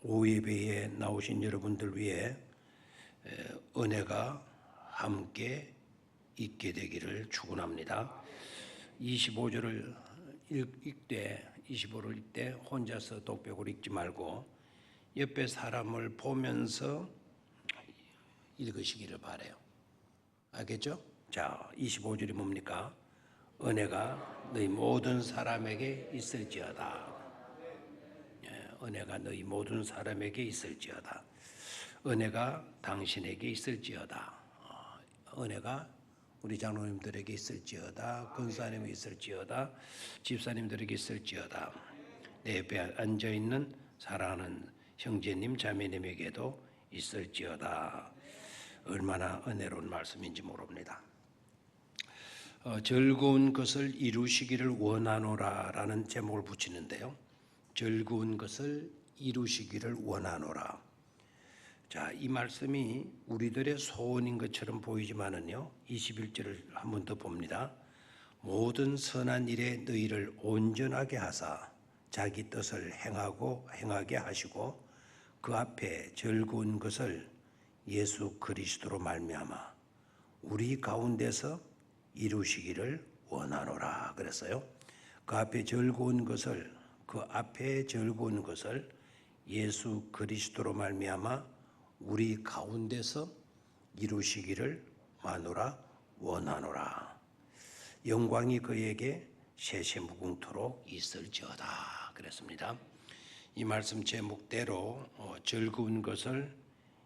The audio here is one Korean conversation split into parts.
오예배에 나오신 여러분들 위해 은혜가 함께 있게 되기를 축원합니다. 25절을 읽되 25를 읽되 혼자서 독백으로 읽지 말고 옆에 사람을 보면서 읽으시기를 바라요. 알겠죠? 자, 25절이 뭡니까? 은혜가 너희 모든 사람에게 있을지어다. 은혜가 너희 모든 사람에게 있을지어다. 은혜가 당신에게 있을지어다. 은혜가 우리 장로님들에게 있을지어다. 권사님에게 있을지어다. 집사님들에게 있을지어다. 내 옆에 앉아있는 사랑하는 형제님 자매님에게도 있을지어다. 얼마나 은혜로운 말씀인지 모릅니다. 즐거운 것을 이루시기를 원하노라 라는 제목을 붙이는데요. 즐거운 것을 이루시기를 원하노라. 자, 이 말씀이 우리들의 소원인 것처럼 보이지만은요, 21절을 한 번 더 봅니다. 모든 선한 일에 너희를 온전하게 하사 자기 뜻을 행하게 하시고 그 앞에 즐거운 것을 예수 그리스도로 말미암아 우리 가운데서 이루시기를 원하노라 그랬어요. 그 앞에 즐거운 것을 예수 그리스도로 말미암아 우리 가운데서 이루시기를 마노라 원하노라. 영광이 그에게 세세무궁토록 있을지어다 그랬습니다. 이 말씀 제목대로 즐거운 것을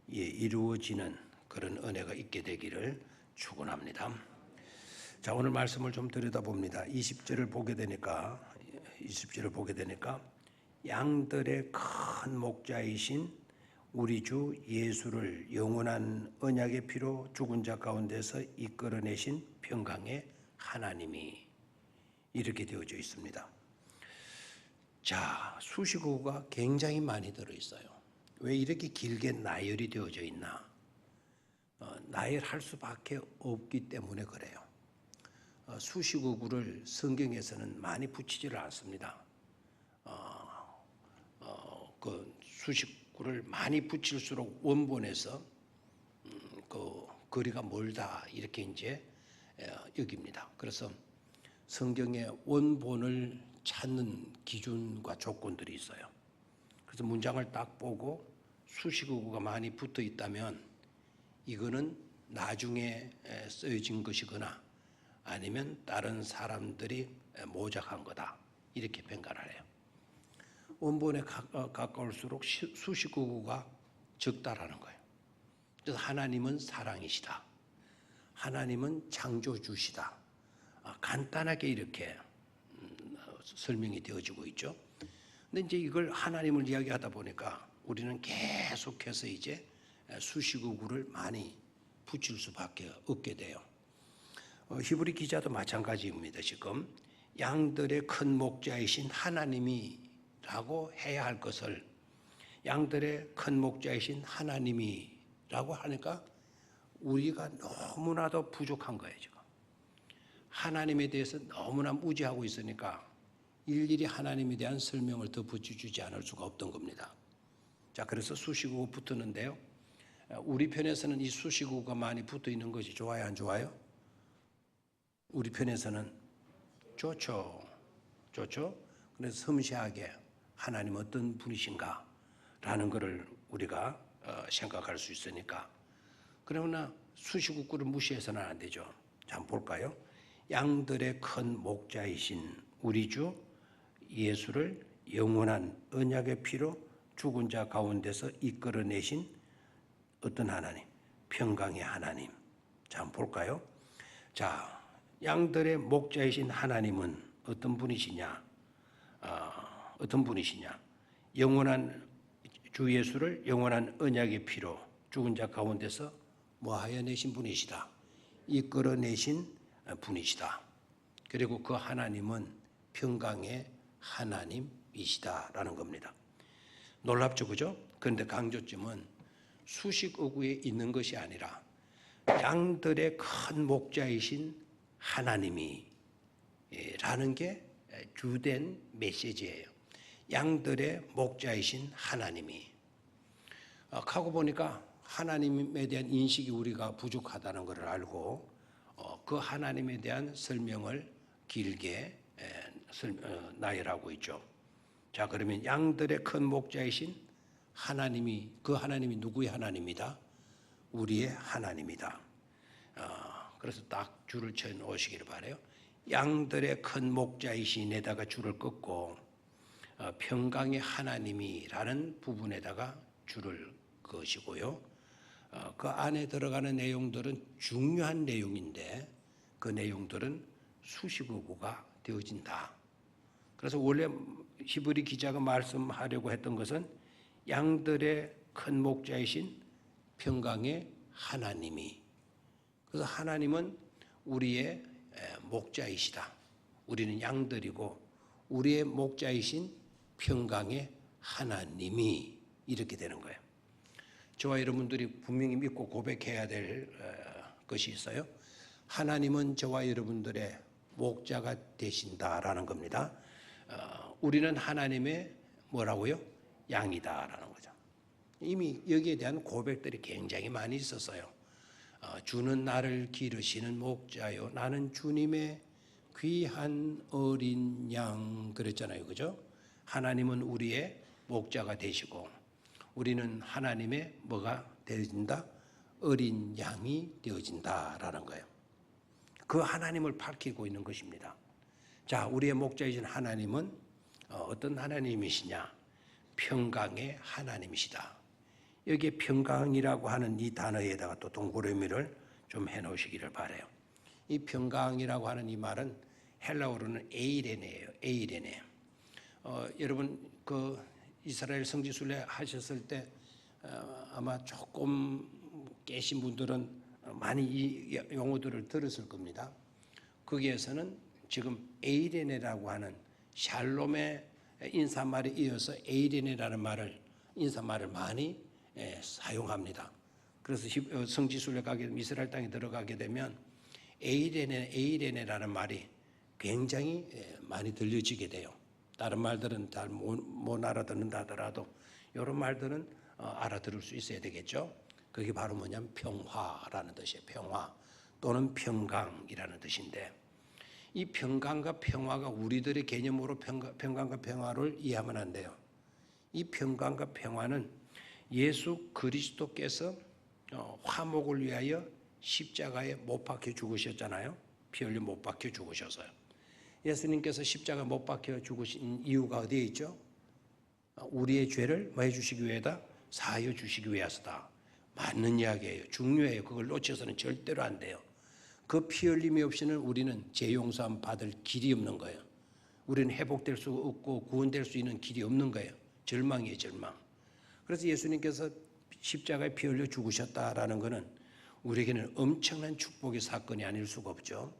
이루어지는 그런 은혜가 있게 되기를 축원합니다. 자, 오늘 말씀을 좀 들여다봅니다. 20절을 보게 되니까 양들의 큰 목자이신 우리 주 예수를 영원한 언약의 피로 죽은 자 가운데서 이끌어내신 평강의 하나님이 이렇게 되어져 있습니다. 자, 수식어가 굉장히 많이 들어있어요. 왜 이렇게 길게 나열이 되어져 있나? 나열할 수밖에 없기 때문에 그래요. 수식어구를 성경에서는 많이 붙이지를 않습니다. 그 수식구를 많이 붙일수록 원본에서 그 거리가 멀다 이렇게 이제 여깁니다. 그래서 성경의 원본을 찾는 기준과 조건들이 있어요. 그래서 문장을 딱 보고 수식어구가 많이 붙어 있다면 이거는 나중에 쓰여진 것이거나 아니면 다른 사람들이 모작한 거다 이렇게 평가를 해요. 원본에 가까울수록 수식어구가 적다라는 거예요. 그래서 하나님은 사랑이시다. 하나님은 창조주시다. 간단하게 이렇게 설명이 되어지고 있죠. 근데 이제 이걸 하나님을 이야기하다 보니까 우리는 계속해서 이제 수식어구를 많이 붙일 수밖에 없게 돼요. 히브리 기자도 마찬가지입니다. 지금 양들의 큰 목자이신 하나님이라고 해야 할 것을 양들의 큰 목자이신 하나님이라고 하니까 우리가 너무나도 부족한 거예요. 지금 하나님에 대해서 너무나 무지하고 있으니까 일일이 하나님에 대한 설명을 더 붙여주지 않을 수가 없던 겁니다. 자, 그래서 수식어가 붙었는데요. 우리 편에서는 이 수식어가 많이 붙어 있는 것이 좋아요, 안 좋아요? 우리 편에서는 좋죠. 그래서 섬세하게 하나님 어떤 분이신가 라는 것을 우리가 생각할 수 있으니까. 그러나 수식어구를 무시해서는 안 되죠. 자, 한번 볼까요? 양들의 큰 목자이신 우리 주 예수를 영원한 언약의 피로 죽은 자 가운데서 이끌어내신 어떤 하나님? 평강의 하나님. 자, 한번 볼까요? 자, 양들의 목자이신 하나님은 어떤 분이시냐? 영원한 주 예수를 영원한 언약의 피로 죽은 자 가운데서 뭐하여 내신 분이시다. 이끌어내신 분이시다. 그리고 그 하나님은 평강의 하나님이시다라는 겁니다. 놀랍죠, 그죠? 그런데 강조점은 수식어구에 있는 것이 아니라 양들의 큰 목자이신 하나님이 라는 게 주된 메시지예요. 양들의 목자이신 하나님이. 하고 보니까 하나님에 대한 인식이 우리가 부족하다는 것을 알고 그 하나님에 대한 설명을 길게 나열하고 있죠. 자, 그러면 양들의 큰 목자이신 하나님이, 그 하나님이 누구의 하나님이다? 우리의 하나님이다. 그래서 딱 줄을 쳐 놓으시기를 바라요. 양들의 큰 목자이신에다가 줄을 긋고 평강의 하나님이라는 부분에다가 줄을 그으시고요. 그 안에 들어가는 내용들은 중요한 내용인데 그 내용들은 수식어구가 되어진다. 그래서 원래 히브리 기자가 말씀하려고 했던 것은 양들의 큰 목자이신 평강의 하나님이, 그래서 하나님은 우리의 목자이시다. 우리는 양들이고 우리의 목자이신 평강의 하나님이, 이렇게 되는 거예요. 저와 여러분들이 분명히 믿고 고백해야 될 것이 있어요. 하나님은 저와 여러분들의 목자가 되신다라는 겁니다. 우리는 하나님의 뭐라고요? 양이다라는 거죠. 이미 여기에 대한 고백들이 굉장히 많이 있었어요. 주는 나를 기르시는 목자요, 나는 주님의 귀한 어린 양, 그랬잖아요. 그죠? 하나님은 우리의 목자가 되시고 우리는 하나님의 뭐가 되어진다? 어린 양이 되어진다라는 거예요. 그 하나님을 밝히고 있는 것입니다. 자, 우리의 목자이신 하나님은 어떤 하나님이시냐? 평강의 하나님이시다. 여기에 평강이라고 하는 이 단어에다가 또 동그라미를 좀 해놓으시기를 바라요. 이 평강이라고 하는 이 말은 헬라어로는 에이레네예요. 에이레네. 여러분 그 이스라엘 성지순례 하셨을 때 아마 조금 깨신 분들은 많이 이 용어들을 들었을 겁니다. 거기에서는 지금 에이레네라고 하는 샬롬의 인사말에 이어서 에이레네라는 인사말을 많이 사용합니다. 그래서 성지순례 가게 되면, 이스라엘 땅에 들어가게 되면 에이레네라는 말이 굉장히 많이 들려지게 돼요. 다른 말들은 잘 못 알아듣는다 하더라도 이런 말들은 알아들을 수 있어야 되겠죠. 그게 바로 뭐냐면 평화라는 뜻이에요. 평화 또는 평강이라는 뜻인데, 이 평강과 평화가 우리들의 개념으로 평강과 평화를 이해하면 안 돼요. 이 평강과 평화는 예수 그리스도께서 화목을 위하여 십자가에 못 박혀 죽으셨잖아요. 피 흘려 못 박혀 죽으셔서요. 예수님께서 십자가 못 박혀 죽으신 이유가 어디에 있죠? 우리의 죄를 뭐 해주시기 위해다? 사하여 주시기 위해서다. 맞는 이야기예요. 중요해요. 그걸 놓쳐서는 절대로 안 돼요. 그 피 흘림이 없이는 우리는 죄 용서함 받을 길이 없는 거예요. 우리는 회복될 수 없고 구원될 수 있는 길이 없는 거예요. 절망이에요, 절망. 그래서 예수님께서 십자가에 피 흘려 죽으셨다라는 것은 우리에게는 엄청난 축복의 사건이 아닐 수가 없죠.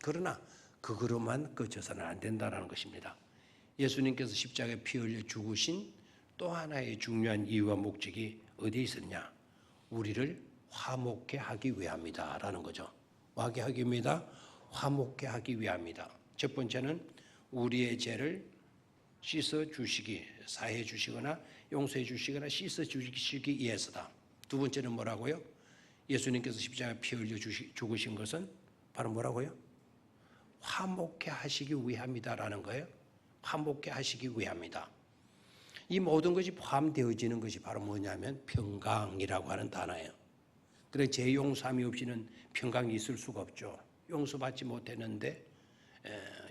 그러나 그거로만 그쳐서는 안 된다는 것입니다. 예수님께서 십자가에 피 흘려 죽으신 또 하나의 중요한 이유와 목적이 어디에 있었냐? 우리를 화목케 하기 위함이다라는 거죠. 뭐하게 하기 위함이다? 화목케 하기 위함이다. 첫 번째는 우리의 죄를 씻어 주시기, 사해 주시거나 용서해 주시거나 씻어 주시기 위해서다. 두 번째는 뭐라고요? 예수님께서 십자가에 피 흘려 죽으신 것은 바로 뭐라고요? 화목케 하시기 위함이다라는 거예요. 화목케 하시기 위함이다. 이 모든 것이 포함되어지는 것이 바로 뭐냐면 평강이라고 하는 단어예요. 그래, 죄 용서함이 없이는 평강이 있을 수가 없죠. 용서받지 못했는데,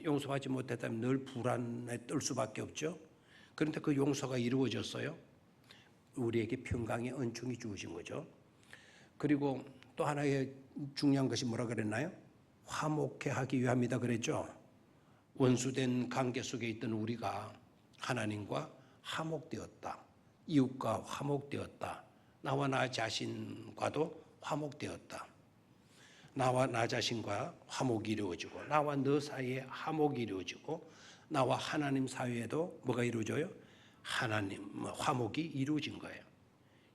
용서받지 못했다면 늘 불안에 떨 수밖에 없죠. 그런데 그 용서가 이루어졌어요. 우리에게 평강의 은총이 주어진 거죠. 그리고 또 하나의 중요한 것이 뭐라 그랬나요? 화목케 하기 위함이다 그랬죠. 원수된 관계 속에 있던 우리가 하나님과 화목되었다. 이웃과 화목되었다. 나와 나 자신과도 화목되었다. 나와 나 자신과 화목이 이루어지고 나와 너 사이에 화목이 이루어지고 나와 하나님 사이에도 뭐가 이루어져요? 하나님 화목이 이루어진 거예요.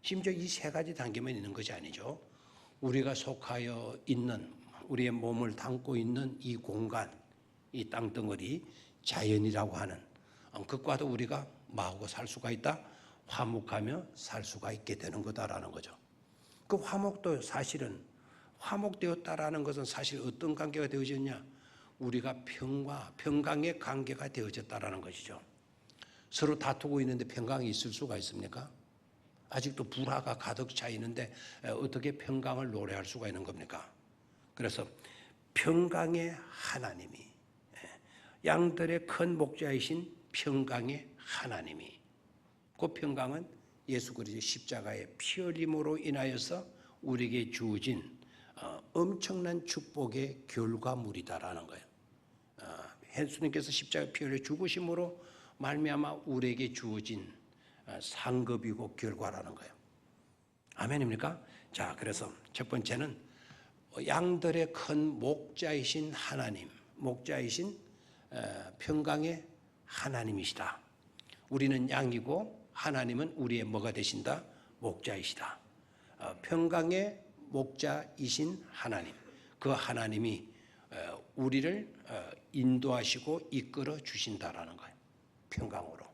심지어 이 세 가지 단계만 있는 것이 아니죠. 우리가 속하여 있는, 우리의 몸을 담고 있는 이 공간, 이 땅덩어리, 자연이라고 하는 그것과도 우리가 뭐하고 살 수가 있다? 화목하며 살 수가 있게 되는 거다라는 거죠. 그 화목도 사실은 화목되었다라는 것은 사실 어떤 관계가 되어졌냐? 우리가 평강의 관계가 되어졌다라는 것이죠. 서로 다투고 있는데 평강이 있을 수가 있습니까? 아직도 불화가 가득 차 있는데 어떻게 평강을 노래할 수가 있는 겁니까? 그래서 평강의 하나님이, 양들의 큰 목자이신 평강의 하나님이, 그 평강은 예수 그리스도의 십자가의 피 흘림으로 인하여서 우리에게 주어진 엄청난 축복의 결과물이다라는 거예요. 예수님께서 십자가 피 흘려 죽으심으로 말미암아 우리에게 주어진 상급이고 결과라는 거예요. 아멘입니까? 자, 그래서 첫 번째는 양들의 큰 목자이신 하나님, 목자이신 평강의 하나님이시다. 우리는 양이고 하나님은 우리의 뭐가 되신다? 목자이시다. 평강의 목자이신 하나님, 그 하나님이 우리를 인도하시고 이끌어 주신다라는 거예요. 평강으로.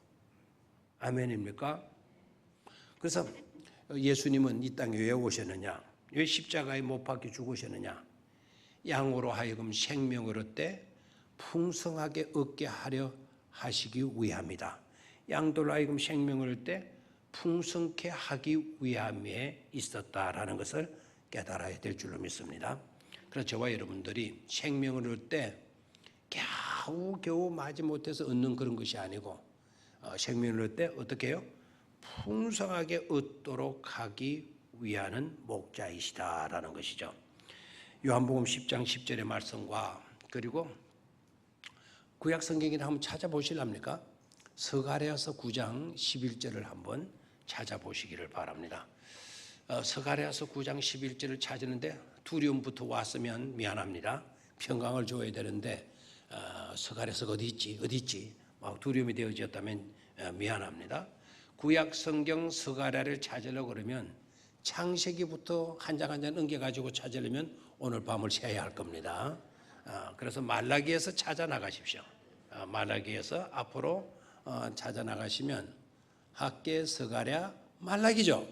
아멘입니까? 그래서 예수님은 이 땅에 왜 오셨느냐? 왜 십자가에 못 박혀 죽으셨느냐? 양으로 하여금 생명을 얻되 풍성하게 얻게 하려 하시기 위함이다. 양들로 하여금 생명을 얻되 풍성케 하기 위함에 있었다라는 것을 깨달아야 될 줄로 믿습니다. 그래서 저와 여러분들이 생명을 얻되 겨우 마지못해서 얻는 그런 것이 아니고 생명을 얻되 어떻게 해요? 풍성하게 얻도록 하기 위하는 목자이시다라는 것이죠. 요한복음 10장 10절의 말씀과 그리고 구약 성경을 한번 찾아보실랍니까? 스가랴서 9장 11절을 한번 찾아보시기를 바랍니다. 스가랴서 9장 11절을 찾았는데 두려움부터 왔으면 미안합니다. 평강을 줘야 되는데 스가랴서가 어디 있지? 두려움이 되어졌다면 미안합니다. 구약 성경 스가랴를 찾으려고 그러면 창세기부터 한 장 한 장 옮겨가지고 찾으려면 오늘 밤을 새야 할 겁니다. 그래서 말라기에서 찾아 나가십시오. 말라기에서 앞으로 찾아 나가시면 학계 스가랴 말라기죠.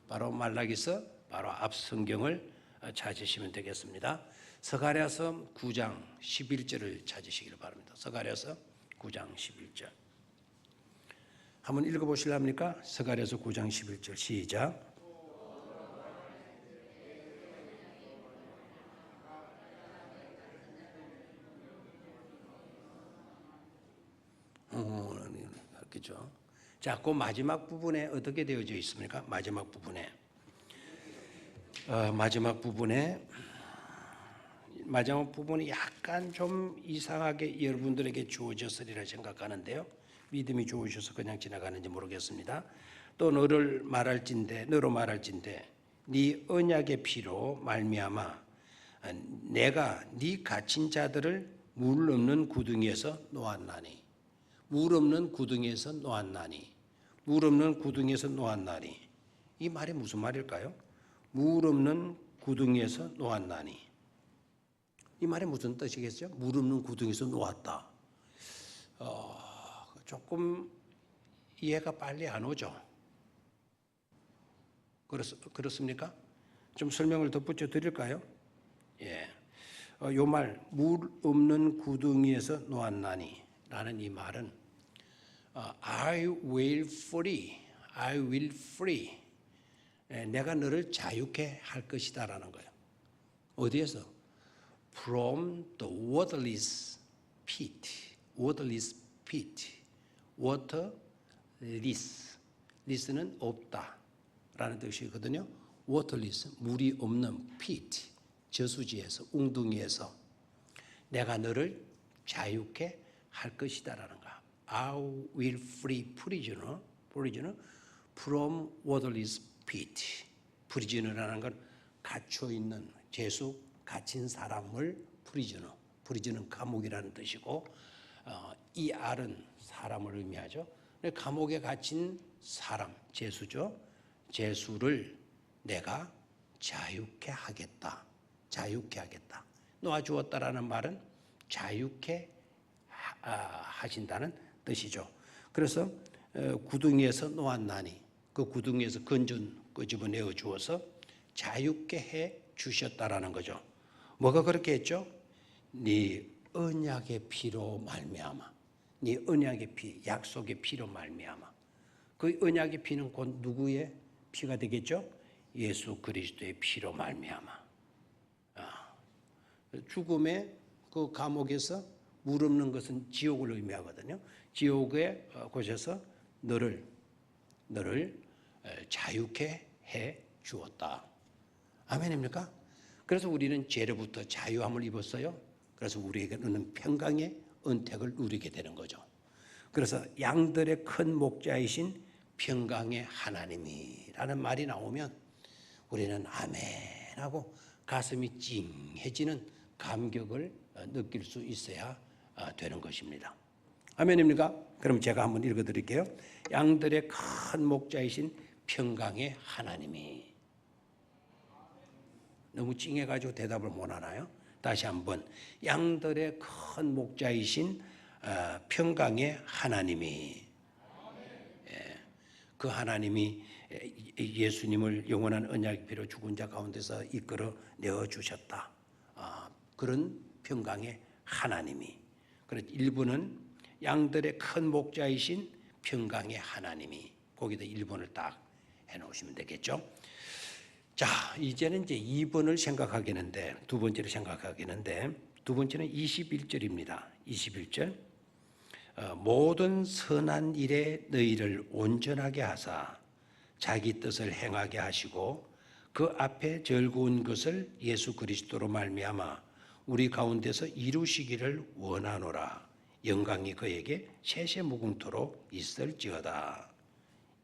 바로 말라기서 바로 앞 성경을 찾으시면 되겠습니다. 스가랴서 9장 11절을 찾으시기를 바랍니다. 스가랴서 9장 11절. 한번 읽어보실랍니까? 스가랴서 9장 11절 시작. 그렇죠. 자, 그 마지막 부분에 어떻게 되어져 있습니까? 마지막 부분이 약간 좀 이상하게 여러분들에게 주어졌으리라 생각하는데요. 믿음이 좋으셔서 그냥 지나가는지 모르겠습니다. 또 너로 말할진대 네 언약의 피로 말미암아 내가 네 갇힌 자들을 물 없는 구덩이에서 놓았나니. 물 없는 구덩이에서 놓았나니. 이 말이 무슨 말일까요? 물 없는 구덩이에서 놓았나니. 이 말이 무슨 뜻이겠죠? 물 없는 구덩이에서 놓았다. 조금 이해가 빨리 안 오죠? 그렇습니까? 좀 설명을 덧붙여 드릴까요? 예. 요 말, 물 없는 구덩이에서 놓았나니 라는 이 말은 I will free. 내가 너를 자유케 할 것이다 라는 거예요. 어디에서? From the waterless pit. waterless는 없다 라는 뜻이거든요. waterless, 물이 없는 pit, 저수지에서, 웅둥이에서 내가 너를 자유케 할 것이다 라는 거야. I will free prisoner from waterless pit. prisoner라는 건 갇혀있는, 갇힌 사람을 프리즈는 감옥이라는 뜻이고 이 알은 사람을 의미하죠. 감옥에 갇힌 사람, 죄수죠. 죄수를 내가 자유케 하겠다. 놓아주었다라는 말은 자유케 하신다는 뜻이죠. 그래서 구덩이에서 놓았나니 그 구덩이에서 건전 끄집어내어 주어서 자유케 해 주셨다라는 거죠. 뭐가 그렇게 했죠? 네 언약의 피로 말미암아, 네 언약의 피, 약속의 피로 말미암아. 그 언약의 피는 곧 누구의 피가 되겠죠? 예수 그리스도의 피로 말미암아. 죽음의 그 감옥에서 물 없는 것은 지옥을 의미하거든요. 지옥의 곳에서 너를 자유케 해 주었다. 아멘입니까? 그래서 우리는 죄로부터 자유함을 입었어요. 그래서 우리에게는 평강의 은택을 누리게 되는 거죠. 그래서 양들의 큰 목자이신 평강의 하나님이라는 말이 나오면 우리는 아멘하고 가슴이 찡해지는 감격을 느낄 수 있어야 되는 것입니다. 아멘입니까? 그럼 제가 한번 읽어드릴게요. 양들의 큰 목자이신 평강의 하나님이. 너무 찡해가지고 대답을 못하나요? 다시 한번. 양들의 큰 목자이신 평강의 하나님이. 그 하나님이 예수님을 영원한 언약의 피로 죽은 자 가운데서 이끌어 내어 주셨다. 그런 평강의 하나님이. 그래서 1번은 양들의 큰 목자이신 평강의 하나님이. 거기다 1번을 딱 해놓으시면 되겠죠. 자, 이제는 이제 2번을 생각하겠는데, 두 번째를 생각하겠는데, 두 번째는 21절입니다. 21절. 모든 선한 일에 너희를 온전하게 하사 자기 뜻을 행하게 하시고 그 앞에 즐거운 것을 예수 그리스도로 말미암아 우리 가운데서 이루시기를 원하노라. 영광이 그에게 세세무궁토록 있을지어다.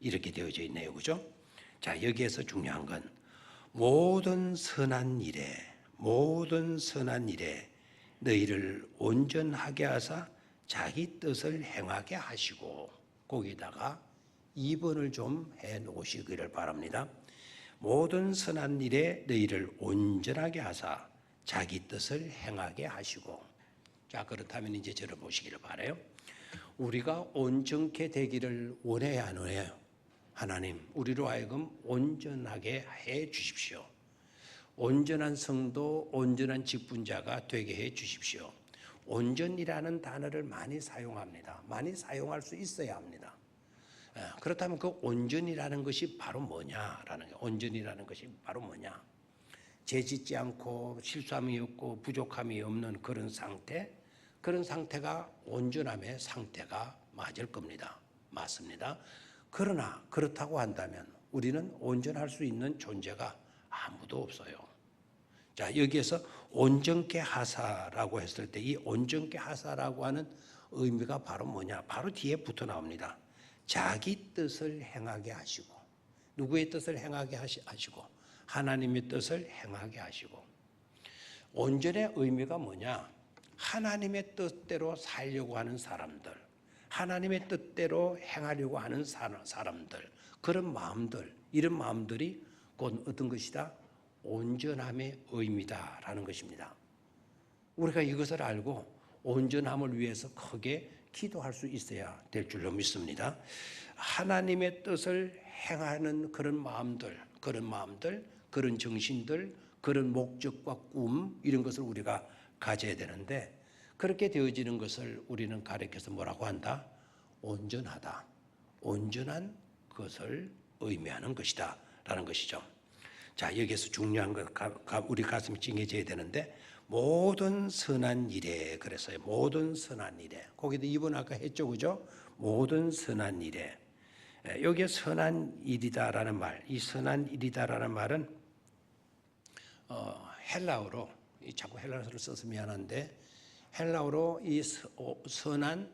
이렇게 되어져 있네요. 그죠? 자, 여기에서 중요한 건 모든 선한 일에 너희를 온전하게 하사 자기 뜻을 행하게 하시고, 거기다가 2번을 좀 해 놓으시기를 바랍니다. 모든 선한 일에 너희를 온전하게 하사 자기 뜻을 행하게 하시고. 자, 그렇다면 이제 저를 보시기를 바라요. 우리가 온전케 되기를 원해야 안 원해요? 하나님, 우리로 하여금 온전하게 해 주십시오. 온전한 성도, 온전한 직분자가 되게 해 주십시오. 온전이라는 단어를 많이 사용합니다. 많이 사용할 수 있어야 합니다. 그렇다면 그 온전이라는 것이 바로 뭐냐라는 거예요. 온전이라는 것이 바로 뭐냐? 죄짓지 않고 실수함이 없고 부족함이 없는 그런 상태, 그런 상태가 온전함의 상태가 맞을 겁니다. 맞습니다. 그러나 그렇다고 한다면 우리는 온전할 수 있는 존재가 아무도 없어요. 자, 여기에서 온전케 하사라고 했을 때 이 온전케 하사라고 하는 의미가 바로 뭐냐? 바로 뒤에 붙어 나옵니다. 자기 뜻을 행하게 하시고. 누구의 뜻을 행하게 하시고? 하나님의 뜻을 행하게 하시고. 온전의 의미가 뭐냐? 하나님의 뜻대로 살려고 하는 사람들, 하나님의 뜻대로 행하려고 하는 사람들, 그런 마음들, 이런 마음들이 곧 어떤 것이다? 온전함의 의미다라는 것입니다. 우리가 이것을 알고 온전함을 위해서 크게 기도할 수 있어야 될 줄로 믿습니다. 하나님의 뜻을 행하는 그런 마음들, 그런 정신들, 그런 목적과 꿈, 이런 것을 우리가 가져야 되는데, 그렇게 되어지는 것을 우리는 가르쳐서 뭐라고 한다? 온전하다. 온전한 것을 의미하는 것이다 라는 것이죠. 자, 여기에서 중요한 것, 우리 가슴이 찡해져야 되는데, 모든 선한 일에, 그랬어요. 모든 선한 일에. 거기도 2번 아까 했죠, 그죠? 모든 선한 일에. 여기에 선한 일이다라는 말, 이 선한 일이다라는 말은 헬라어로, 자꾸 헬라어를 써서 미안한데, 헬라어로 이 선한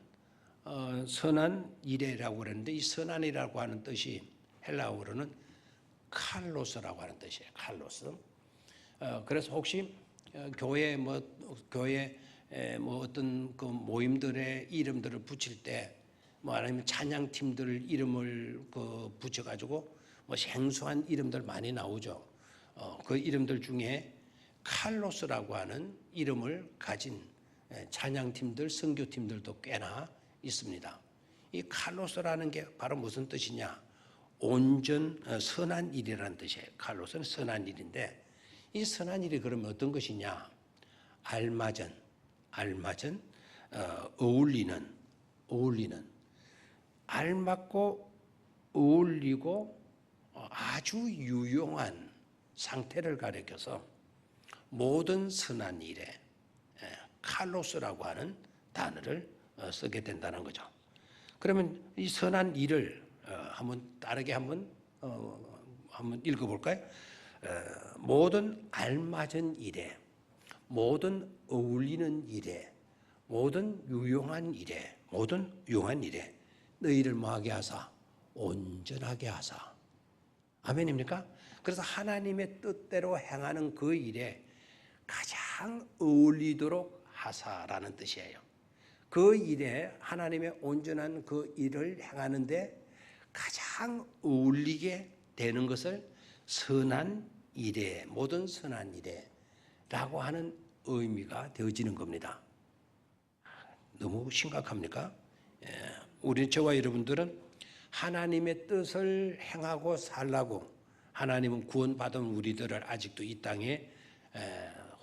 일이라고 그러는데, 이 선한이라고 하는 뜻이 헬라어로는 칼로스라고 하는 뜻이에요. 칼로스. 그래서 혹시 교회 어떤 그 모임들의 이름들을 붙일 때, 아니면 찬양팀들 이름을 붙여가지고 생소한 이름들 많이 나오죠. 그 이름들 중에 칼로스라고 하는 이름을 가진 찬양팀들, 선교팀들도 꽤나 있습니다. 이 칼로스라는 게 바로 무슨 뜻이냐? 온전 선한 일이라는 뜻이에요. 칼로스는 선한 일인데 이 선한 일이 그러면 어떤 것이냐? 알맞은, 어울리는, 알맞고 어울리고 아주 유용한 상태를 가리켜서 모든 선한 일에 칼로스라고 하는 단어를 쓰게 된다는 거죠. 그러면 이 선한 일을 한번 다르게 한번 읽어볼까요? 모든 알맞은 일에, 모든 어울리는 일에, 모든 유용한 일에 너희를 뭐하게 하사? 온전하게 하사. 아멘입니까? 그래서 하나님의 뜻대로 행하는 그 일에 가장 어울리도록 하사라는 뜻이에요. 그 일에 하나님의 온전한 그 일을 행하는데 가장 어울리게 되는 것을 선한 일에, 모든 선한 일에 라고 하는 의미가 되어지는 겁니다. 너무 심각합니까? 우리 저와 여러분들은 하나님의 뜻을 행하고 살라고 하나님은 구원받은 우리들을 아직도 이 땅에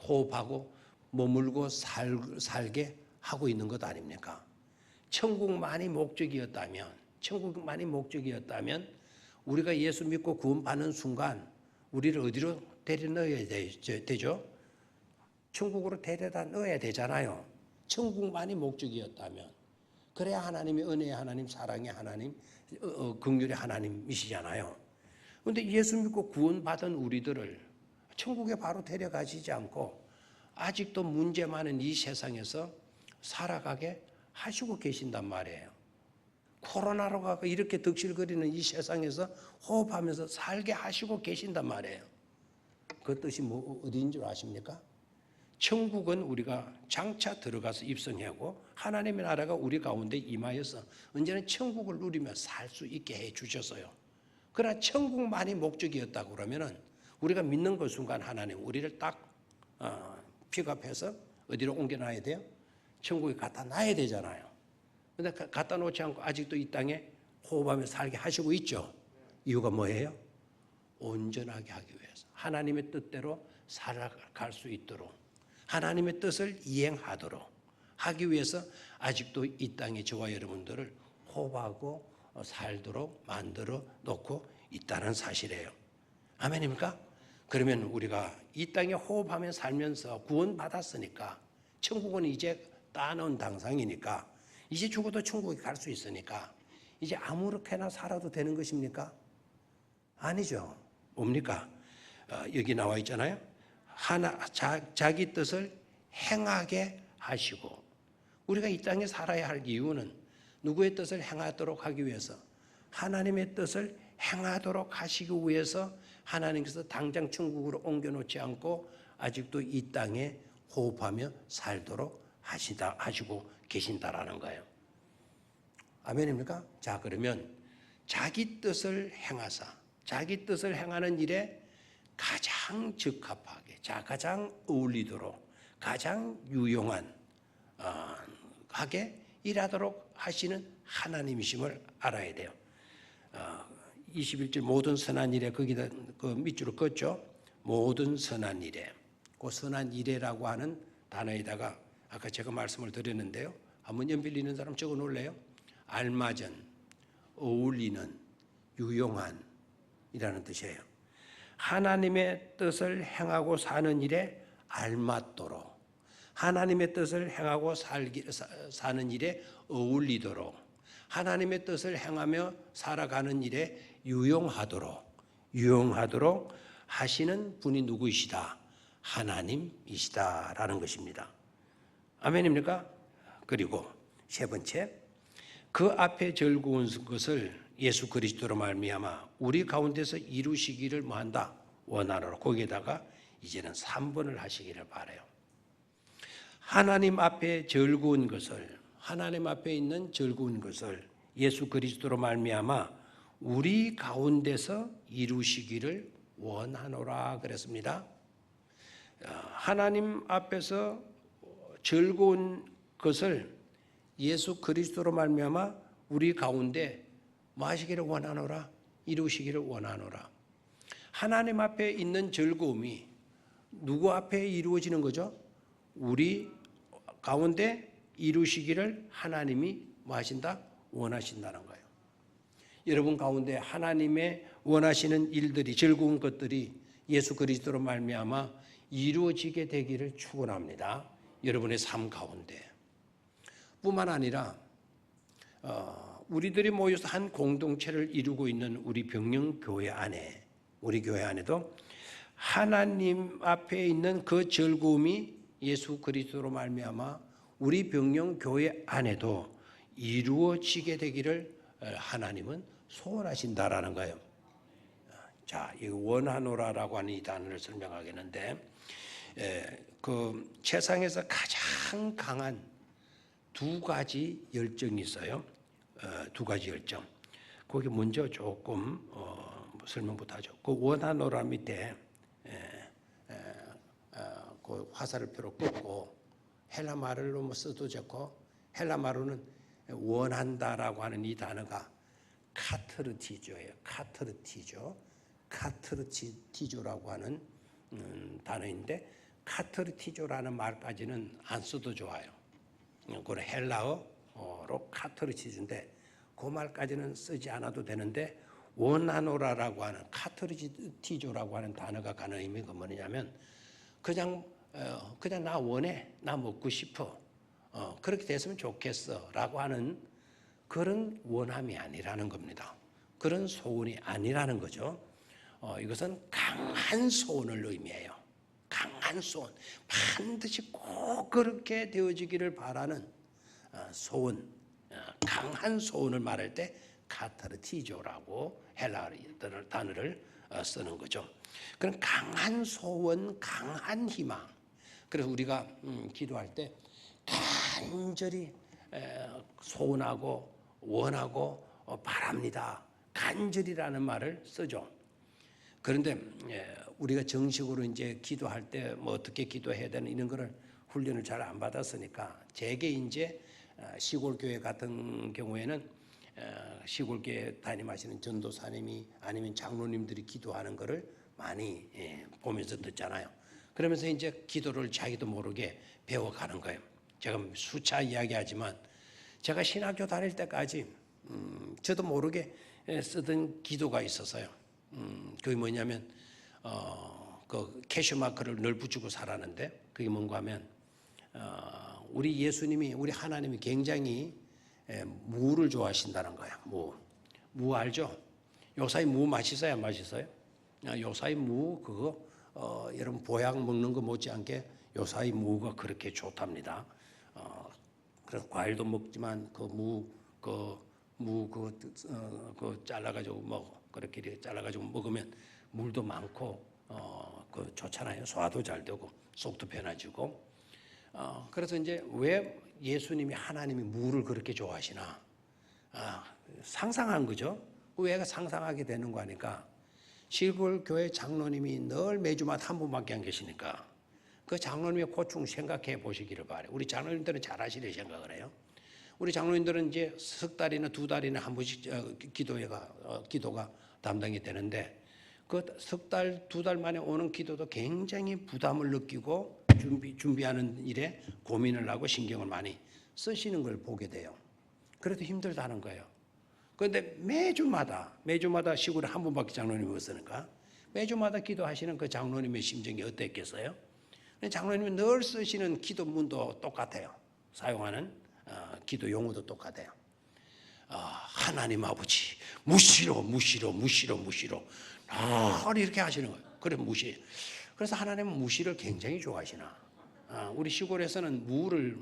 호흡하고 머물고 살게 하고 있는 것 아닙니까? 천국만이 목적이었다면 우리가 예수 믿고 구원받는 순간 우리를 어디로 데려 넣어야 되죠? 천국으로 데려다 넣어야 되잖아요. 천국만이 목적이었다면 그래야 하나님의 은혜의 하나님, 사랑의 하나님, 긍휼의 하나님이시잖아요. 그런데 예수 믿고 구원받은 우리들을 천국에 바로 데려가시지 않고 아직도 문제 많은 이 세상에서 살아가게 하시고 계신단 말이에요. 코로나로 가고 이렇게 득실거리는 이 세상에서 호흡하면서 살게 하시고 계신단 말이에요. 그 뜻이 어디인 줄 아십니까? 천국은 우리가 장차 들어가서 입성하고 하나님의 나라가 우리 가운데 임하여서 언제나 천국을 누리며 살 수 있게 해 주셨어요. 그러나 천국만이 목적이었다고 그러면은 우리가 믿는 그 순간 하나님 우리를 딱 픽업해서 어디로 옮겨놔야 돼요? 천국에 갖다 놔야 되잖아요. 그런데 갖다 놓지 않고 아직도 이 땅에 호흡하며 살게 하시고 있죠. 이유가 뭐예요? 온전하게 하기 위해서 하나님의 뜻대로 살아갈 수 있도록 하나님의 뜻을 이행하도록 하기 위해서 아직도 이 땅에 저와 여러분들을 호흡하고 살도록 만들어 놓고 있다는 사실이에요. 아멘입니까? 그러면 우리가 이 땅에 호흡하며 살면서 구원받았으니까 천국은 이제 따놓은 당상이니까 이제 죽어도 천국에 갈 수 있으니까 이제 아무렇게나 살아도 되는 것입니까? 아니죠. 뭡니까? 여기 나와 있잖아요. 자기 뜻을 행하게 하시고 우리가 이 땅에 살아야 할 이유는 누구의 뜻을 행하도록 하기 위해서 하나님의 뜻을 행하도록 하시기 위해서 하나님께서 당장 천국으로 옮겨놓지 않고 아직도 이 땅에 호흡하며 살도록 하시고 계신다라는 거예요. 아멘입니까? 자, 그러면 자기 뜻을 행하사 자기 뜻을 행하는 일에 가장 적합하게, 가장 어울리도록, 가장 유용한 하게 일하도록 하시는 하나님이심을 알아야 돼요. 21절 모든 선한 일에 거기다 그 밑줄을 긋죠. 모든 선한 일에. 그 선한 일에라고 하는 단어에다가 아까 제가 말씀을 드렸는데요. 한번 연필 있는 사람 적어 놓을래요? 알맞은, 어울리는, 유용한 이라는 뜻이에요. 하나님의 뜻을 행하고 사는 일에 알맞도록 하나님의 뜻을 행하고 사는 일에 어울리도록 하나님의 뜻을 행하며 살아가는 일에 유용하도록 하시는 분이 누구이시다? 하나님이시다라는 것입니다. 아멘입니까? 그리고 세 번째, 그 앞에 즐거운 것을 예수 그리스도로 말미암아 우리 가운데서 이루시기를 뭐한다? 원하노라. 거기에다가 이제는 3번을 하시기를 바라요. 하나님 앞에 즐거운 것을, 하나님 앞에 있는 즐거운 것을 예수 그리스도로 말미암아 우리 가운데서 이루시기를 원하노라 그랬습니다. 하나님 앞에서 즐거운 것을 예수 그리스도로 말미암아 우리 가운데 뭐 하시기를 원하노라? 이루시기를 원하노라. 하나님 앞에 있는 즐거움이 누구 앞에 이루어지는 거죠? 우리 가운데 이루시기를 하나님이 뭐 하신다? 원하신다는 거예요. 여러분 가운데 하나님의 원하시는 일들이, 즐거운 것들이 예수 그리스도로 말미암아 이루어지게 되기를 축원합니다. 여러분의 삶 가운데. 뿐만 아니라 우리들이 모여서 한 공동체를 이루고 있는 우리 병영교회 안에, 우리 교회 안에도 하나님 앞에 있는 그 즐거움이 예수 그리스도로 말미암아 우리 병영교회 안에도 이루어지게 되기를 하나님은 소원하신다라는 거예요. 자, 이 원하노라라고 하는 이 단어를 설명하겠는데, 그 세상에서 가장 강한 두 가지 열정이 있어요. 두 가지 열정. 거기 먼저 조금 설명부터 하죠. 그 원하노라 밑에 그 화살을 표로 꽂고 헬라 말로 뭐 써도 좋고, 헬라 말로는 원한다라고 하는 이 단어가 카트르티조예요. 카트르티조라고 하는 단어인데, 카트르티조라는 말까지는 안 써도 좋아요. 그건 헬라어로 카트르티조인데 그 말까지는 쓰지 않아도 되는데, 원하노라라고 하는 카트르티조라고 하는 단어가 가는 의미가 뭐냐면 그냥 나 원해, 나 먹고 싶어, 그렇게 됐으면 좋겠어라고 하는 그런 원함이 아니라는 겁니다. 그런 소원이 아니라는 거죠. 이것은 강한 소원을 의미해요. 강한 소원, 반드시 꼭 그렇게 되어지기를 바라는 소원, 강한 소원을 말할 때 카타르티조라고 헬라어 단어를 쓰는 거죠. 그런 강한 소원, 강한 희망. 그래서 우리가 기도할 때 간절히 소원하고 원하고 바랍니다. 간절히라는 말을 쓰죠. 그런데 우리가 정식으로 이제 기도할 때 뭐 어떻게 기도해야 되는 이런 거를 훈련을 잘 안 받았으니까, 제게 이제 시골 교회 같은 경우에는 시골교회 담임하시는 전도사님이 아니면 장로님들이 기도하는 거를 많이 보면서 듣잖아요. 그러면서 이제 기도를 자기도 모르게 배워가는 거예요. 제가 수차 이야기하지만 제가 신학교 다닐 때까지 저도 모르게 쓰던 기도가 있었어요. 그게 뭐냐면 그 캐시마크를 늘 붙이고 살았는데, 그게 뭔가 하면 우리 예수님이, 우리 하나님이 굉장히 무를 좋아하신다는 거야. 무 알죠? 요사이 무 맛있어요, 안 맛있어요? 요사이 무 그거 여러분 보약 먹는 거 못지않게 요사이 무가 그렇게 좋답니다. 그래서 과일도 먹지만 그 잘라가지고 그렇게 잘라가지고 먹으면 물도 많고 그 좋잖아요. 소화도 잘 되고 속도 편해지고. 그래서 이제 왜 예수님이, 하나님이 무를 그렇게 좋아하시나 상상한 거죠. 왜 상상하게 되는 거 아니까, 시골 교회 장로님이 늘 매주마다 한 분밖에 안 계시니까 그 장로님의 고충 생각해 보시기를 바래요. 우리 장로님들은 잘 아시려 생각을 해요. 우리 장로님들은 이제 석 달이나 두 달이나 한 번씩 기도가 담당이 되는데, 그 석 달, 두 달 만에 오는 기도도 굉장히 부담을 느끼고 준비하는 일에 고민을 하고 신경을 많이 쓰시는 걸 보게 돼요. 그래도 힘들다는 거예요. 그런데 매주마다 시골에 한 분밖에 장로님이 없으니까 매주마다 기도하시는 그 장로님의 심정이 어땠겠어요? 장로님이 늘 쓰시는 기도문도 똑같아요. 사용하는 기도 용어도 똑같아요. 하나님 아버지, 무시로 이렇게 하시는 거예요. 그래, 무시. 그래서 하나님은 무시를 굉장히 좋아하시나. 우리 시골에서는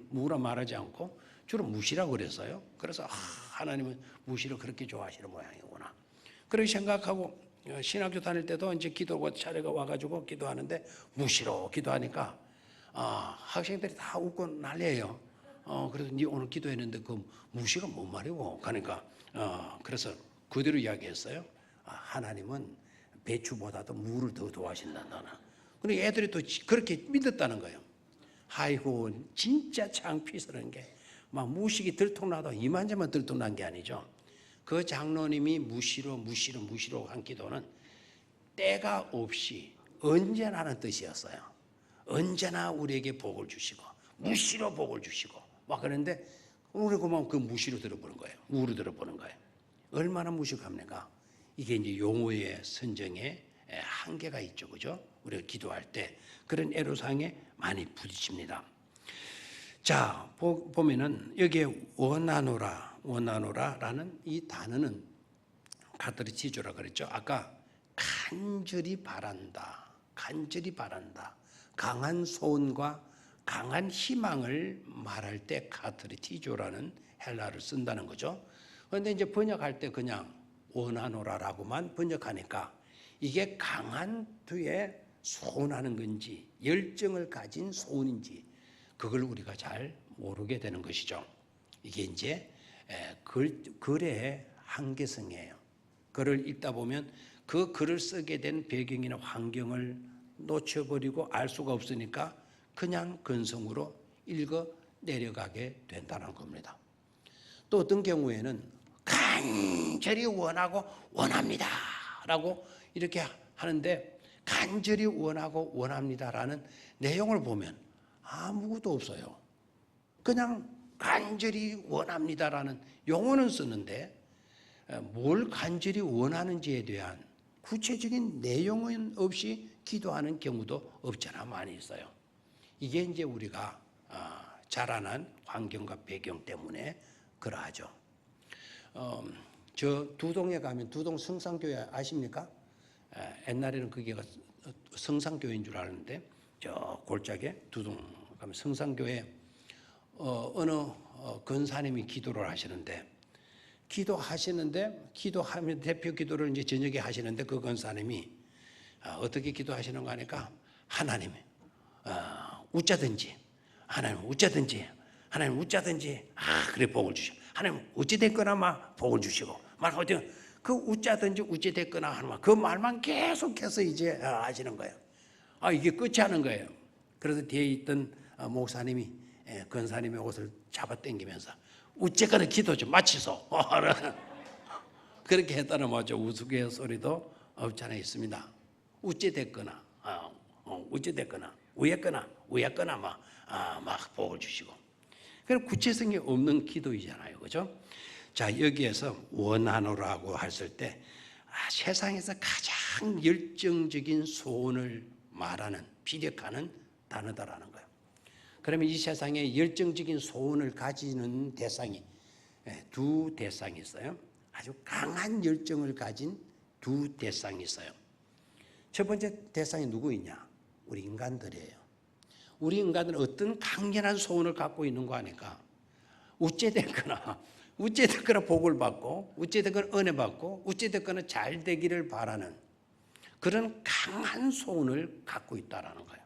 무라 말하지 않고 주로 무시라고 그랬어요. 그래서 하나님은 무시를 그렇게 좋아하시는 모양이구나. 그렇게 생각하고 신학교 다닐 때도 이제 기도가 차례가 와가지고 기도하는데 무시로 기도하니까 학생들이 다 웃고 난리예요. 그래서 네 오늘 기도했는데 그 무시가 뭔 말이고 하니까 그래서 그대로 이야기했어요. 하나님은 배추보다도 무를 더 좋아하신다나. 근데 애들이 또 그렇게 믿었다는 거예요. 아이고 진짜 창피스러운 게 막 무식이 들통나도 이만저만 들통난 게 아니죠. 그 장로님이 무시로 한 기도는 때가 없이 언제나 하는 뜻이었어요. 언제나 우리에게 복을 주시고 무시로 복을 주시고 막 그런데 우리 그만 그 무시로 들어보는 거예요. 우로 들어보는 거예요. 얼마나 무식합니까? 이게 이제 용어의 선정에 한계가 있죠, 그죠? 우리가 기도할 때 그런 애로사항에 많이 부딪힙니다. 자, 보면은 여기에 원하노라라는 이 단어는 카트리치조라 그랬죠. 아까 간절히 바란다, 강한 소원과 강한 희망을 말할 때 카트리티조라는 헬라어를 쓴다는 거죠. 그런데 이제 번역할 때 그냥 원하노라라고만 번역하니까 이게 강한 뒤에 소원하는 건지 열정을 가진 소원인지 그걸 우리가 잘 모르게 되는 것이죠. 이게 이제 글의 한계성이에요. 글을 읽다 보면 그 글을 쓰게 된 배경이나 환경을 놓쳐버리고 알 수가 없으니까 그냥 근성으로 읽어 내려가게 된다는 겁니다. 또 어떤 경우에는 간절히 원하고 원합니다 라고 이렇게 하는데 간절히 원하고 원합니다라는 내용을 보면 아무것도 없어요. 그냥 간절히 원합니다라는 용어는 쓰는데 뭘 간절히 원하는지에 대한 구체적인 내용은 없이 기도하는 경우도 없잖아 많이 있어요. 이게 이제 우리가 자라난 환경과 배경 때문에 그러하죠. 저 두동에 가면 두동 성산교회 아십니까? 옛날에는 그게가 성산교회인 줄 알았는데 저 골짜기에 두동 가면 성산교회 어느 권사님이 기도를 하시는데 기도하면 대표 기도를 이제 저녁에 하시는데 그 권사님이 어떻게 기도하시는가 하니까 하나님 웃자든지 하나님 웃자든지 그래 복을 주시고 하나님 어찌 됐거나 막 복을 주시고 막 어떻게 그 웃자든지 어찌 됐거나 하는 그 말만 계속해서 이제 하시는 거예요. 이게 끝이 하는 거예요. 그래서 뒤에 있던 목사님이 권사님의 옷을 잡아당기면서 어쨌거나 기도 좀 마치소. 그렇게 했다는 말이죠. 우스갯소리도 없지 않아 있습니다. 어찌됐거나 우였거나 막 복을 주시고. 그럼 구체성이 없는 기도이잖아요. 그죠? 자, 여기에서 원하노라고 했을 때 세상에서 가장 열정적인 소원을 말하는 피력하는 단어다라는 거예요. 그러면 이 세상에 열정적인 소원을 가지는 대상이 두 대상이 있어요. 아주 강한 열정을 가진 두 대상이 있어요. 첫 번째 대상이 누구이냐? 우리 인간들이에요. 우리 인간들은 어떤 강렬한 소원을 갖고 있는 거 아니까 어찌됐거나 복을 받고 어찌됐거나 은혜 받고 어찌됐거나 잘 되기를 바라는 그런 강한 소원을 갖고 있다라는 거예요.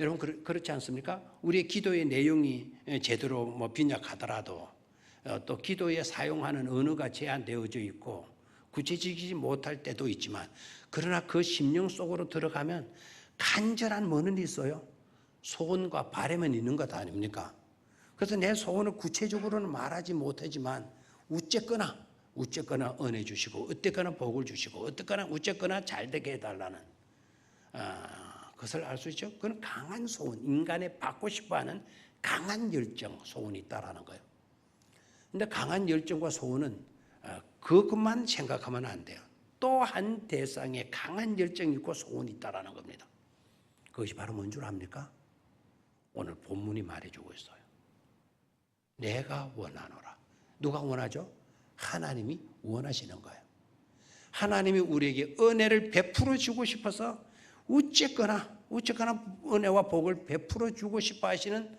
여러분 그렇지 않습니까? 우리의 기도의 내용이 제대로 빈약하더라도 또 기도에 사용하는 언어가 제한되어져 있고 구체적이지 못할 때도 있지만 그러나 그 심령 속으로 들어가면 간절한 뭐는 있어요? 소원과 바람은 있는 것 아닙니까? 그래서 내 소원을 구체적으로는 말하지 못하지만 어쨌거나 은혜 주시고 어쨌거나 복을 주시고 어쨌거나 잘 되게 해달라는 그것을 알 수 있죠. 그건 강한 소원, 인간의 받고 싶어하는 강한 열정, 소원이 있다라는 거예요. 그런데 강한 열정과 소원은 그것만 생각하면 안 돼요. 또 한 대상에 강한 열정이 있고 소원이 있다라는 겁니다. 그것이 바로 뭔 줄 압니까? 오늘 본문이 말해주고 있어요. 내가 원하노라. 누가 원하죠? 하나님이 원하시는 거예요. 하나님이 우리에게 은혜를 베풀어 주고 싶어서 어쨌거나 은혜와 복을 베풀어 주고 싶어 하시는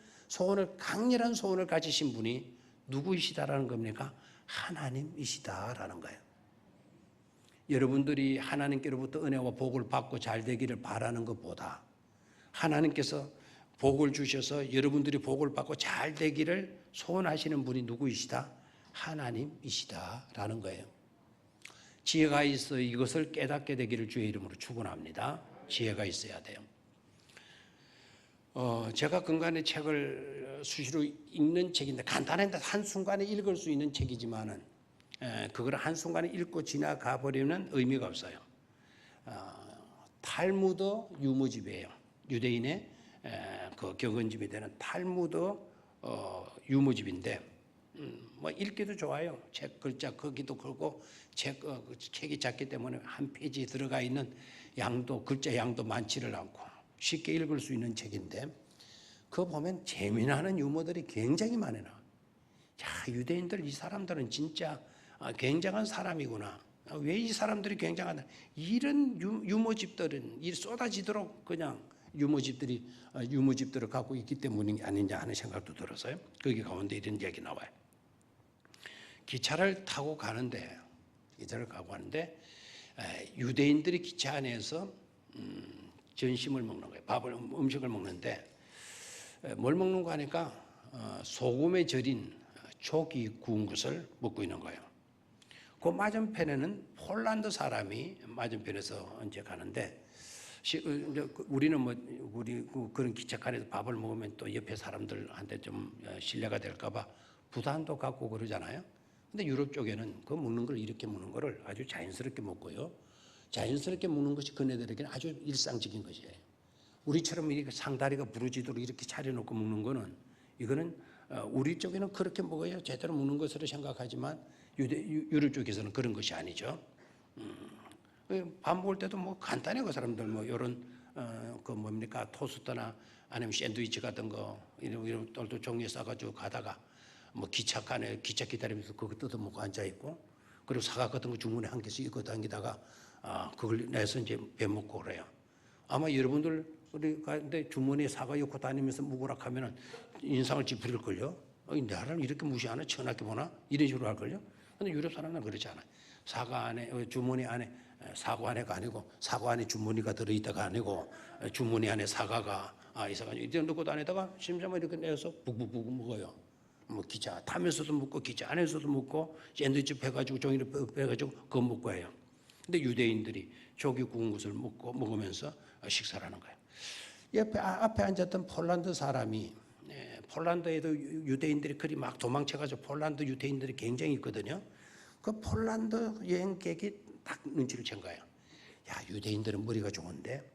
강렬한 소원을 가지신 분이 누구이시다라는 겁니까? 하나님이시다라는 거예요. 여러분들이 하나님께로부터 은혜와 복을 받고 잘 되기를 바라는 것보다 하나님께서 복을 주셔서 여러분들이 복을 받고 잘 되기를 소원하시는 분이 누구이시다? 하나님이시다라는 거예요. 지혜가 있어 이것을 깨닫게 되기를 주의 이름으로 축원합니다. 지혜가 있어야 돼요. 제가 근간의 책을 수시로 읽는 책인데 간단한데 한순간에 읽을 수 있는 책이지만은 그걸 한순간에 읽고 지나가 버리면 의미가 없어요. 탈무드 유무집이에요. 유대인의 그 격언집이 되는 탈무드 유무집인데 뭐 읽기도 좋아요. 책 글자 크기도 크고 책이 작기 때문에 한 페이지에 들어가 있는 양도 글자 양도 많지를 않고 쉽게 읽을 수 있는 책인데 그거 보면 재미나는 유머들이 굉장히 많이 나와요. 자, 유대인들 이 사람들은 진짜 굉장한 사람이구나. 왜 이 사람들이 굉장하다. 이런 유머집들은 이 쏟아지도록 그냥 유머집들을 갖고 있기 때문이 아니냐 하는 생각도 들어서요. 거기 가운데 이런 얘기 나와요. 기차를 타고 가는데 유대인들이 기차 안에서 전심을 먹는 거예요. 음식을 먹는데 뭘 먹는 거 하니까 소금에 절인 조기 구운 것을 먹고 있는 거예요. 그 맞은편에는 폴란드 사람이 맞은편에서 언제 가는데 우리는 우리 그런 기차칸에서 밥을 먹으면 또 옆에 사람들한테 좀 신뢰가 될까봐 부담도 갖고 그러잖아요. 근데 유럽 쪽에는 그 먹는 걸 이렇게 먹는 거를 아주 자연스럽게 먹고요. 자연스럽게 먹는 것이 그네들에게는 아주 일상적인 것이에요. 우리처럼 이렇게 상다리가 부러지도록 이렇게 차려놓고 먹는 거는 이거는 우리 쪽에는 그렇게 먹어야 제대로 먹는 것으로 생각하지만 유럽 쪽에서는 그런 것이 아니죠. 밥 먹을 때도 뭐 간단해 그 사람들 뭐 이런 그 뭡니까 토스트나 아니면 샌드위치 같은 거 이런 또 종이에 싸가지고 가다가 뭐 기차칸에 기차 기다리면서 그거 뜯어 먹고 앉아 있고 그리고 사과 같은 거 주문에 한 개씩 입고 다니다가 그걸 내서 이제 배 먹고 그래요. 아마 여러분들 우리 가는데 주머니에 사과 엮고 다니면서 묵으락 하면은 인상을 찌푸릴 걸요. 나를 이렇게 무시하나 천하게 보나 이런 식으로 할 걸요. 근데 유럽 사람은 그렇지 않아요. 사과 안에 주머니 안에 사과 안에가 아니고 사과 안에 주머니가 들어있다가 아니고 주머니 안에 사과가 있어가지고 이제 넣고 다니다가 심심하면 이렇게 내서 북북북 먹어요. 뭐 기차 타면서도 먹고 기차 안에서도 먹고 샌드위치 빼가지고 종이를 빼가지고 그거 먹고 해요. 근데 유대인들이 조기 구운 것을 먹으면서 식사를 하는 거예요. 옆에 앞에 앉았던 폴란드 사람이 폴란드에도 유대인들이 그리 막 도망쳐가지고 폴란드 유대인들이 굉장히 있거든요. 그 폴란드 여행객이 딱 눈치를 챈 거예요. 야, 유대인들은 머리가 좋은데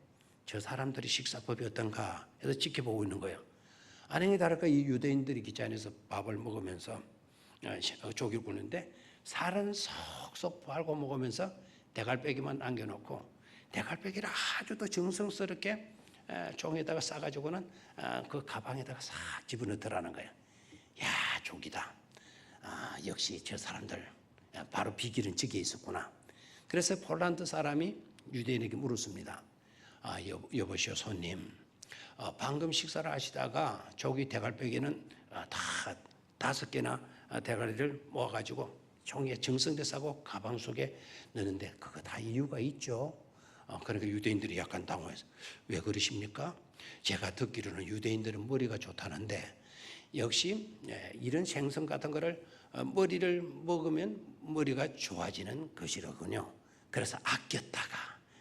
저 사람들이 식사법이 어떤가 해서 지켜보고 있는 거예요. 아니나 다를까 이 유대인들이 기차 안에서 밥을 먹으면서 조기를 굽는데 살은 쏙쏙 빨고 먹으면서 대갈배기만 남겨놓고 대갈배기를 아주 더 정성스럽게 종에다가 싸가지고는 그 가방에다가 싹 집어넣더라는 거예요. 야, 조기다. 역시 저 사람들 바로 비결은 저기에 있었구나. 그래서 폴란드 사람이 유대인에게 물었습니다. 여보시오 손님, 방금 식사를 하시다가 조기 대갈배기는 다 5개나 대가리를 모아가지고 종이에 정성대 싸고 가방 속에 넣는데 그거 다 이유가 있죠. 그러니까 유대인들이 약간 당황해서 왜 그러십니까? 제가 듣기로는 유대인들은 머리가 좋다는데 역시 이런 생선 같은 거를 머리를 먹으면 머리가 좋아지는 것이로군요. 그래서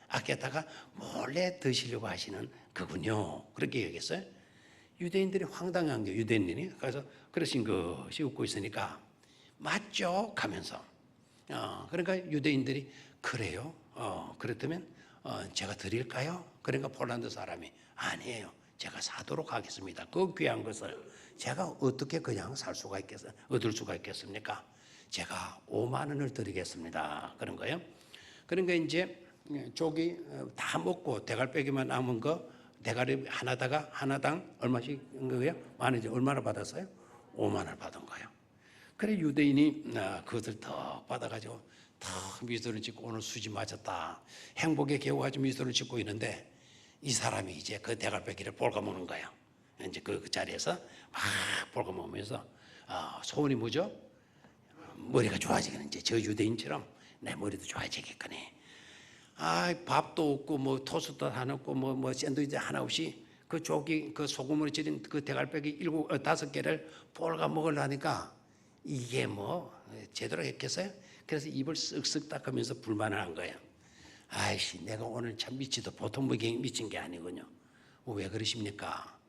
아꼈다가 몰래 드시려고 하시는 거군요. 그렇게 얘기했어요. 유대인들이 황당한 게 유대인들이 그래서 그러신 것이 웃고 있으니까 맞죠? 하면서 그러니까 유대인들이 그래요? 그렇다면 제가 드릴까요? 그러니까 폴란드 사람이 아니에요. 제가 사도록 하겠습니다. 그 귀한 것을 제가 어떻게 그냥 얻을 수가 있겠습니까? 제가 5만 원을 드리겠습니다. 그런 거예요. 그러니까 이제 조기 다 먹고 대갈배기만 남은 거 대가리 하나당 얼마씩 거예요? 얼마나 받았어요? 5만 원을 받은 거예요. 그래 유대인이 그것을 더 받아가지고 더 미소를 짓고 오늘 수지 맞았다. 행복에 겨워가지고 미소를 짓고 있는데 이 사람이 이제 그 대갈배기를 볼가먹는 거예요. 이제 그 자리에서 막 볼가먹으면서 소원이 뭐죠? 머리가 좋아지겠네. 이제 저 유대인처럼 내 머리도 좋아지겠거니. 밥도 없고 뭐 토스트 하나 없고 뭐 샌드위치 하나 없이 그 조기 그 소금으로 절인 그 대갈배기 5개를 볼가 먹으려니까 이게 뭐 제대로 했겠어요? 그래서 입을 쓱쓱 닦으면서 불만을 한 거예요. 아이씨, 내가 오늘 참 미치도 보통 미친 게 아니군요. 왜 그러십니까?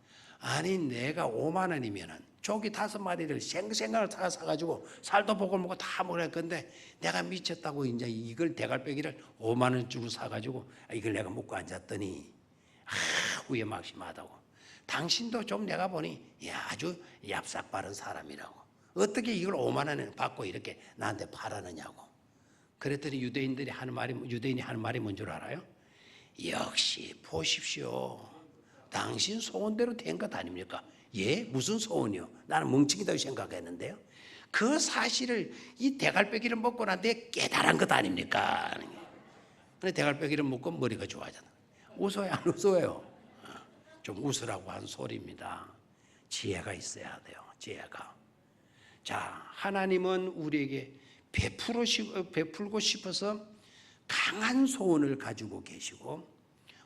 아니 내가 5만 원이면은 조기 5마리를 생생을 사가지고 살도 볶아 먹고 다 먹을 건데 내가 미쳤다고 이제 이걸 대갈배기를 5만 원 주고 사가지고 이걸 내가 먹고 앉았더니 후회 막심하다고. 당신도 좀 내가 보니 아주 얍삭 바른 사람이라고. 어떻게 이걸 5만 원에 받고 이렇게 나한테 팔았느냐고. 그랬더니 유대인이 하는 말이 뭔 줄 알아요? 역시 보십시오. 당신 소원대로 된 것 아닙니까? 예? 무슨 소원이요? 나는 멍청이다고 생각했는데요. 그 사실을 이 대갈배기를 먹고 난 뒤에 깨달은 것 아닙니까? 근데 대갈배기를 먹고 머리가 좋아졌다. 웃어요? 안 웃어요? 좀 웃으라고 한 소리입니다. 지혜가 있어야 돼요. 지혜가. 자, 하나님은 우리에게 베풀고 싶어서 강한 소원을 가지고 계시고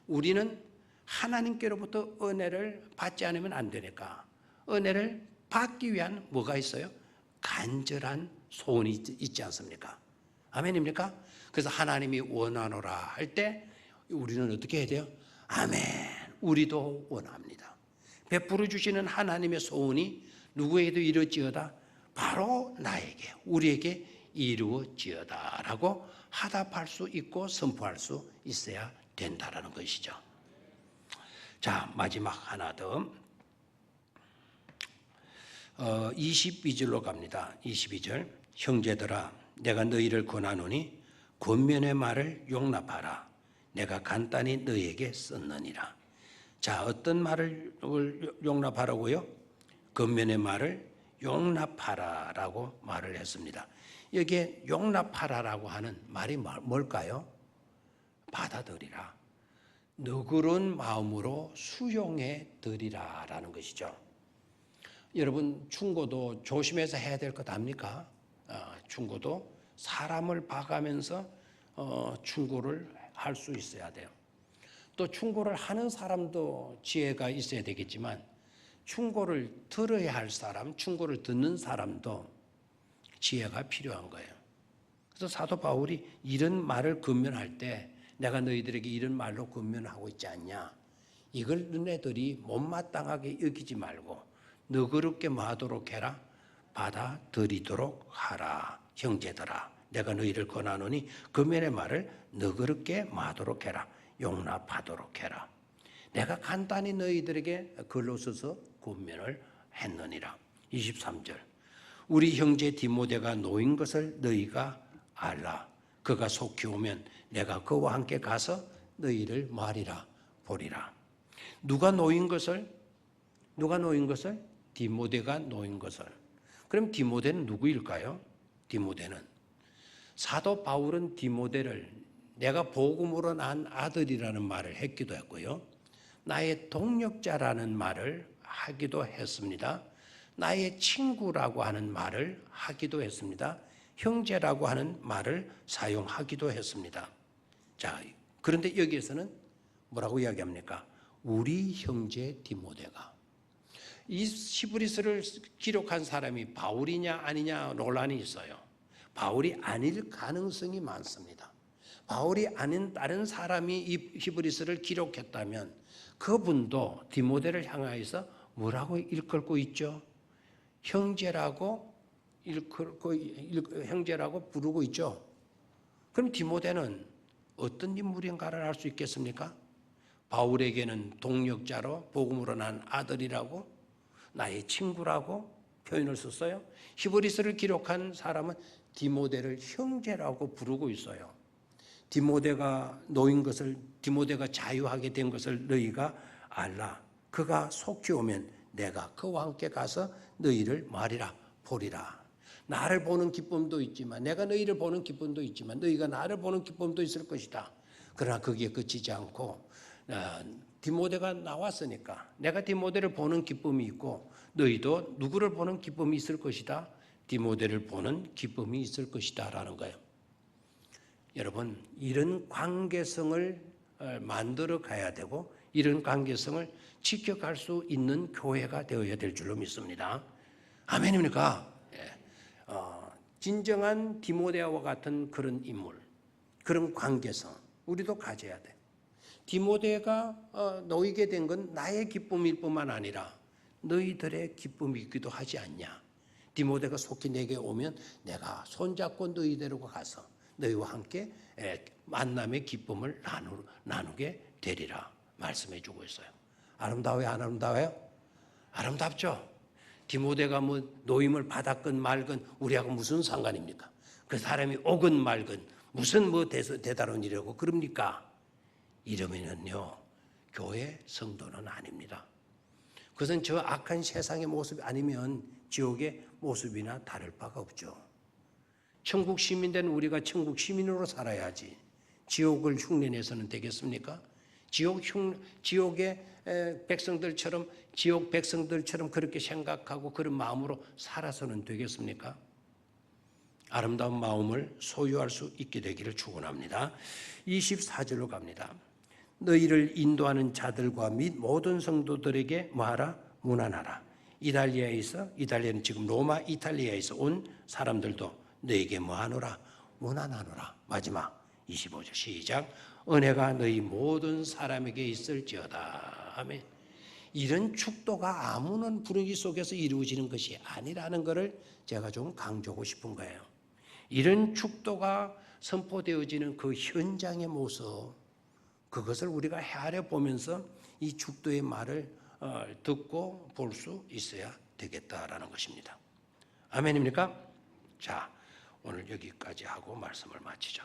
우리는 하나님께로부터 은혜를 받지 않으면 안 되니까 은혜를 받기 위한 뭐가 있어요? 간절한 소원이 있지 않습니까? 아멘입니까? 그래서 하나님이 원하노라 할 때 우리는 어떻게 해야 돼요? 아멘. 우리도 원합니다. 베풀어 주시는 하나님의 소원이 누구에게도 이루어지어다 바로 나에게 우리에게 이루어지어다라고 하답할 수 있고 선포할 수 있어야 된다라는 것이죠. 자, 마지막 하나 더 22절로 갑니다. 22절 형제들아 내가 너희를 권하노니 권면의 말을 용납하라. 내가 간단히 너희에게 썼느니라. 자, 어떤 말을 용납하라고요? 권면의 말을 용납하라라고 말을 했습니다. 여기에 용납하라라고 하는 말이 뭘까요? 받아들이라. 너그러운 마음으로 수용해 드리라라는 것이죠. 여러분 충고도 조심해서 해야 될 것 압니까? 충고도 사람을 봐가면서 충고를 할 수 있어야 돼요. 또 충고를 하는 사람도 지혜가 있어야 되겠지만 충고를 들어야 할 사람, 충고를 듣는 사람도 지혜가 필요한 거예요. 그래서 사도 바울이 이런 말을 권면할 때 내가 너희들에게 이런 말로 권면하고 있지 않냐. 이걸 너네들이 못마땅하게 여기지 말고 너그럽게 마도록 해라. 받아들이도록 하라. 형제들아 내가 너희를 권하노니 권면의 말을 너그럽게 마도록 해라. 용납하도록 해라. 내가 간단히 너희들에게 글로 써서 권면을 했느니라. 23절 우리 형제 디모데가 놓인 것을 너희가 알라. 그가 속히 오면 내가 그와 함께 가서 너희를 말이라 보리라. 누가 놓인 것을? 디모데가 놓인 것을. 그럼 디모데는 누구일까요? 디모데는 사도 바울은 디모데를 내가 복음으로 난 아들이라는 말을 했기도 했고요. 나의 동력자라는 말을 하기도 했습니다. 나의 친구라고 하는 말을 하기도 했습니다. 형제라고 하는 말을 사용하기도 했습니다. 자, 그런데 여기에서는 뭐라고 이야기합니까? 우리 형제 디모데가. 이 히브리서를 기록한 사람이 바울이냐 아니냐 논란이 있어요. 바울이 아닐 가능성이 많습니다. 바울이 아닌 다른 사람이 이 히브리서를 기록했다면 그분도 디모데를 향하여서 뭐라고 일컬고 있죠? 형제라고 부르고 있죠. 그럼 디모데는 어떤 인물인가를 알 수 있겠습니까? 바울에게는 동력자로 복음으로 난 아들이라고 나의 친구라고 표현을 썼어요. 히브리서를 기록한 사람은 디모데를 형제라고 부르고 있어요. 디모데가 놓인 것을 디모데가 자유하게 된 것을 너희가 알라. 그가 속히 오면 내가 그와 함께 가서 너희를 말이라 보리라. 나를 보는 기쁨도 있지만 내가 너희를 보는 기쁨도 있지만 너희가 나를 보는 기쁨도 있을 것이다. 그러나 거기에 그치지 않고 디모데가 나왔으니까 내가 디모데를 보는 기쁨이 있고 너희도 누구를 보는 기쁨이 있을 것이다. 디모데를 보는 기쁨이 있을 것이다 라는 거예요. 여러분 이런 관계성을 만들어 가야 되고 이런 관계성을 지켜갈 수 있는 교회가 되어야 될 줄로 믿습니다. 아멘입니까? 진정한 디모데와 같은 그런 인물, 그런 관계성 우리도 가져야 돼. 디모데가 놓이게 된 건 나의 기쁨일 뿐만 아니라 너희들의 기쁨이기도 하지 않냐. 디모데가 속히 내게 오면 내가 손잡고 너희들과 가서 너희와 함께 만남의 기쁨을 나누게 되리라 말씀해 주고 있어요. 아름다워요? 안 아름다워요? 아름답죠. 디모데가 뭐 노임을 받았건 말건 우리하고 무슨 상관입니까? 그 사람이 오건 말건 무슨 뭐 대단한 일이라고 그럽니까? 이러면요 교회 성도는 아닙니다. 그것은 저 악한 세상의 모습이 아니면 지옥의 모습이나 다를 바가 없죠. 천국 시민 된 우리가 천국 시민으로 살아야지 지옥을 흉내내서는 되겠습니까? 지옥의 백성들처럼 지옥 백성들처럼 그렇게 생각하고 그런 마음으로 살아서는 되겠습니까? 아름다운 마음을 소유할 수 있게 되기를 축원합니다. 24절로 갑니다. 너희를 인도하는 자들과 및 모든 성도들에게 뭐하라? 문안하라. 이탈리아는 지금 로마 이탈리아에서 온 사람들도 너에게 뭐하노라? 문안하노라. 마지막 25절 시작. 은혜가 너희 모든 사람에게 있을지어다. 아멘. 이런 축도가 아무런 분위기 속에서 이루어지는 것이 아니라는 것을 제가 좀 강조하고 싶은 거예요. 이런 축도가 선포되어지는 그 현장의 모습, 그것을 우리가 헤아려 보면서 이 축도의 말을 듣고 볼 수 있어야 되겠다라는 것입니다. 아멘입니까? 자, 오늘 여기까지 하고 말씀을 마치죠.